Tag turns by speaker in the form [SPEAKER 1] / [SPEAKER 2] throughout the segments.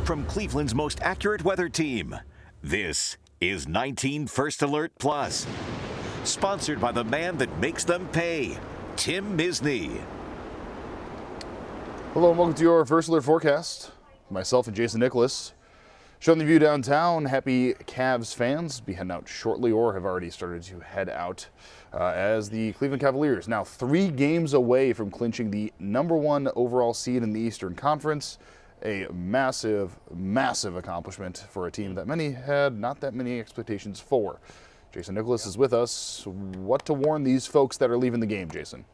[SPEAKER 1] From Cleveland's most accurate weather team, this is 19 First Alert Plus. Sponsored by the man that makes them pay, Tim Misney.
[SPEAKER 2] Hello and welcome to your First Alert forecast. Myself and Jason Nicholas. Showing the view downtown. Happy Cavs fans. Be heading out shortly or have already started to head out as the Cleveland Cavaliers now 3 games away from clinching the #1 overall seed in the Eastern Conference. A massive, massive accomplishment for a team that many had not that many expectations for. Jason Nicholas is with us. What to warn these folks that are leaving the game, Jason?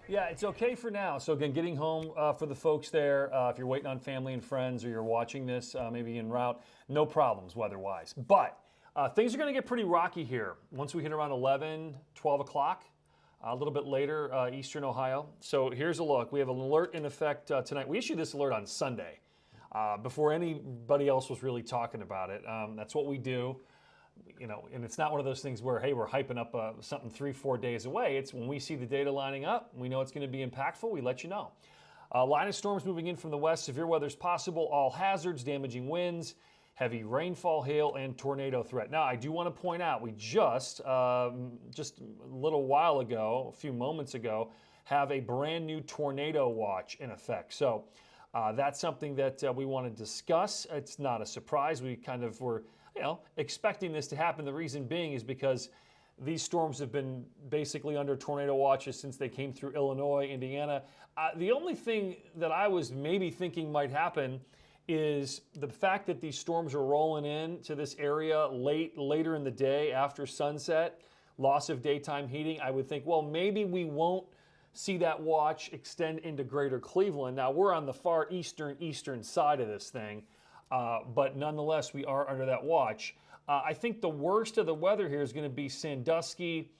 [SPEAKER 3] Yeah, it's okay for now. So again, getting home for the folks there, if you're waiting on family and friends or you're watching this maybe en route, no problems weather-wise. But things are going to get pretty rocky here once we hit around 11, 12 o'clock, a little bit later, Eastern Ohio. So here's a look. We have an alert in effect tonight. We issued this alert on Sunday before anybody else was really talking about it. That's what we do. You know, and it's not one of those things where, hey, we're hyping up something 3-4 days away. It's when we see the data lining up, we know it's going to be impactful, we let you know. Line of storms moving in from the west, severe weather's possible, all hazards, damaging winds, heavy rainfall, hail, and tornado threat. Now, I do want to point out, we just a little while ago, a few moments ago, have a brand new tornado watch in effect. So that's something that we want to discuss. It's not a surprise. We kind of were expecting this to happen. The reason being is because these storms have been basically under tornado watches since they came through Illinois, Indiana. The only thing that I was maybe thinking might happen is the fact that these storms are rolling in to this area later in the day after sunset, loss of daytime heating. I would think, well, maybe we won't see that watch extend into greater Cleveland. Now, we're on the far eastern side of this thing. But nonetheless, we are under that watch. I think the worst of the weather here is going to be Sandusky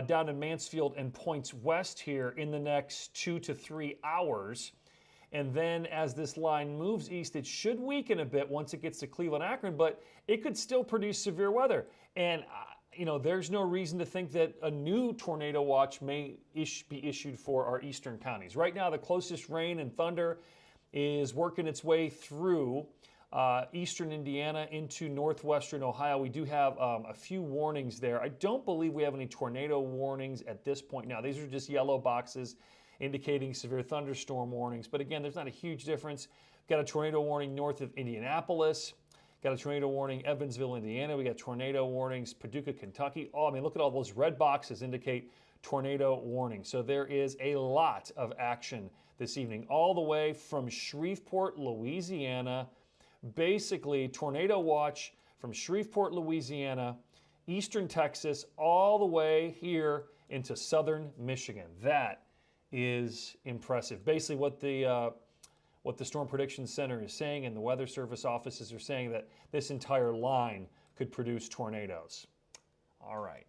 [SPEAKER 3] down to Mansfield and points west here in the next 2 to 3 hours. And then as this line moves east, it should weaken a bit once it gets to Cleveland, Akron, but it could still produce severe weather. And, there's no reason to think that a new tornado watch may be issued for our eastern counties. Right now, the closest rain and thunder is working its way through eastern Indiana into northwestern Ohio. We do have a few warnings there. I don't believe we have any tornado warnings at this point now. These are just yellow boxes indicating severe thunderstorm warnings. But again, there's not a huge difference. Got a tornado warning north of Indianapolis. Got a tornado warning Evansville, Indiana. We got tornado warnings Paducah, Kentucky. Look at all those red boxes indicate tornado warning. So there is a lot of action this evening, all the way from Shreveport, Louisiana. Basically, tornado watch from Shreveport, Louisiana, eastern Texas, all the way here into southern Michigan. That is impressive. Basically, what the Storm Prediction Center is saying and the Weather Service offices are saying that this entire line could produce tornadoes. All right.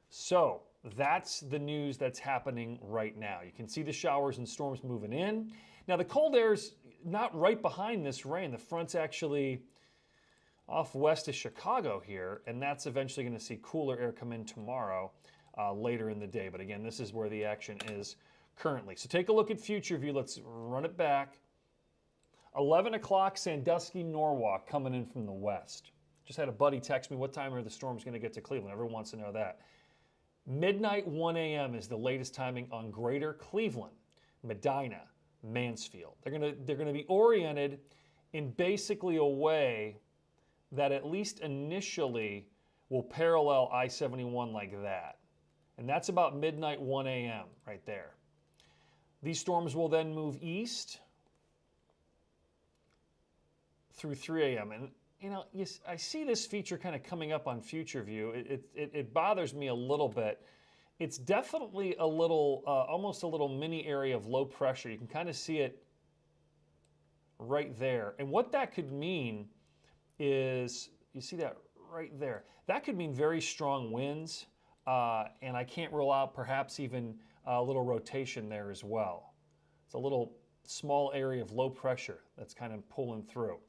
[SPEAKER 3] So that's the news that's happening right now. You can see the showers and storms moving in. Now, the cold air's not right behind this rain. The front's actually off west of Chicago here, and that's eventually going to see cooler air come in tomorrow later in the day. But again, this is where the action is currently. So take a look at future view. Let's run it back. 11 o'clock, Sandusky, Norwalk coming in from the west. Just had a buddy text me, what time are the storms going to get to Cleveland? Everyone wants to know that. Midnight 1 a.m. is the latest timing on greater Cleveland, Medina, Mansfield. They're going to be oriented in basically a way that at least initially will parallel I-71 like that. And that's about midnight 1 a.m. right there. These storms will then move east through 3 a.m. And I see this feature kind of coming up on Future View. It bothers me a little bit. It's definitely a little, almost a little mini area of low pressure. You can kind of see it right there. And what that could mean is, you see that right there. That could mean very strong winds, and I can't rule out perhaps even a little rotation there as well. It's a little small area of low pressure that's kind of pulling through.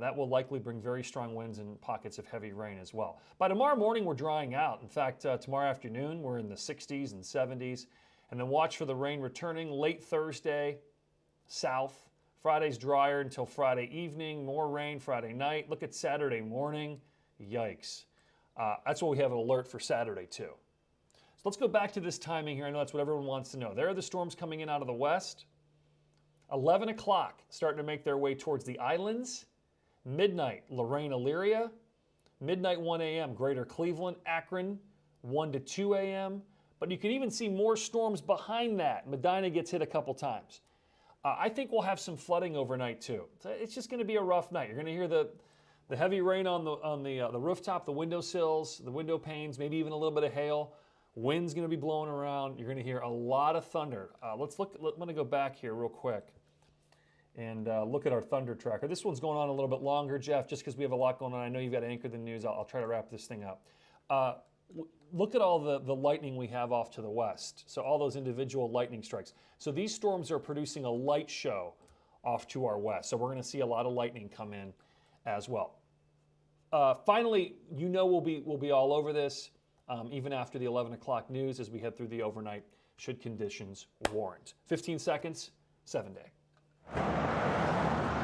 [SPEAKER 3] That will likely bring very strong winds and pockets of heavy rain as well. By tomorrow morning, we're drying out. In fact, tomorrow afternoon, we're in the 60s and 70s. And then watch for the rain returning late Thursday, south. Friday's drier until Friday evening, more rain Friday night. Look at Saturday morning. Yikes. That's what we have an alert for Saturday, too. So let's go back to this timing here. I know that's what everyone wants to know. There are the storms coming in out of the west. 11 o'clock, starting to make their way towards the islands. Midnight, Lorraine, Elyria. Midnight, 1 a.m., Greater Cleveland, Akron, 1 to 2 a.m. But you can even see more storms behind that. Medina gets hit a couple times. I think we'll have some flooding overnight, too. It's just going to be a rough night. You're going to hear the heavy rain on the rooftop, the windowsills, the window panes, maybe even a little bit of hail. Wind's going to be blowing around. You're going to hear a lot of thunder. Let's look. I'm going to go back here real quick and look at our thunder tracker. This one's going on a little bit longer, Jeff, just because we have a lot going on. I know you've got to anchor the news. I'll try to wrap this thing up. Look at all the lightning we have off to the west. So all those individual lightning strikes. So these storms are producing a light show off to our west. So we're going to see a lot of lightning come in as well. Finally, we'll be all over this, even after the 11 o'clock news as we head through the overnight, should conditions warrant. 15 seconds, 7-day.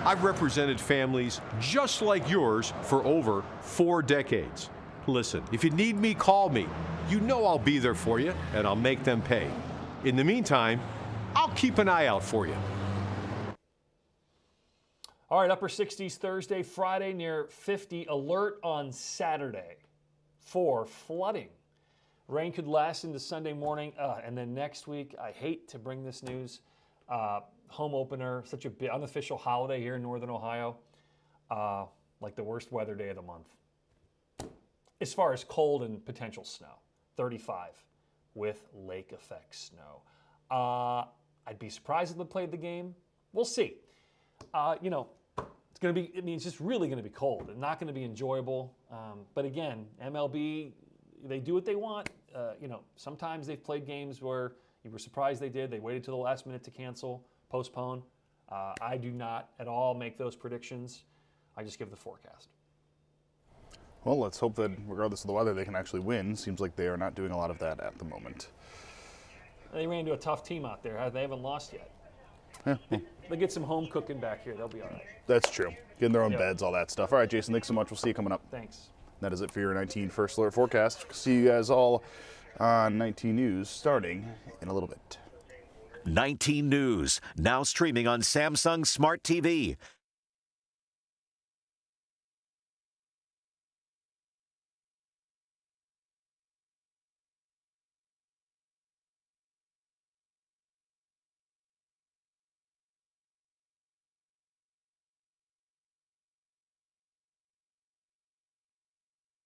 [SPEAKER 4] I've represented families just like yours for over 4 decades. Listen, if you need me, call me. You know I'll be there for you, and I'll make them pay. In the meantime, I'll keep an eye out for you.
[SPEAKER 3] All right, upper 60s Thursday, Friday near 50. Alert on Saturday for flooding. Rain could last into Sunday morning, and then next week, I hate to bring this news, home opener, such a big unofficial holiday here in Northern Ohio, like the worst weather day of the month. As far as cold and potential snow, 35 with lake effect snow. I'd be surprised if they played the game. We'll see. It's going to be, it's just really going to be cold and not going to be enjoyable. But again, MLB, they do what they want. Sometimes they've played games where you were surprised they did. They waited till the last minute to cancel, postpone. I do not at all make those predictions. I just give the forecast.
[SPEAKER 2] Well, let's hope that regardless of the weather, they can actually win. Seems like they are not doing a lot of that at the moment.
[SPEAKER 3] They ran into a tough team out there. They haven't lost yet.
[SPEAKER 2] Yeah,
[SPEAKER 3] They get some home cooking back here. They'll be all right.
[SPEAKER 2] that's true. Getting their own beds, all that stuff. All right, Jason, thanks so much. We'll see you coming up.
[SPEAKER 3] Thanks.
[SPEAKER 2] That is it for your 19 First Alert forecast. See you guys all on 19 News starting in a little bit.
[SPEAKER 1] 19 News, now streaming on Samsung Smart TV.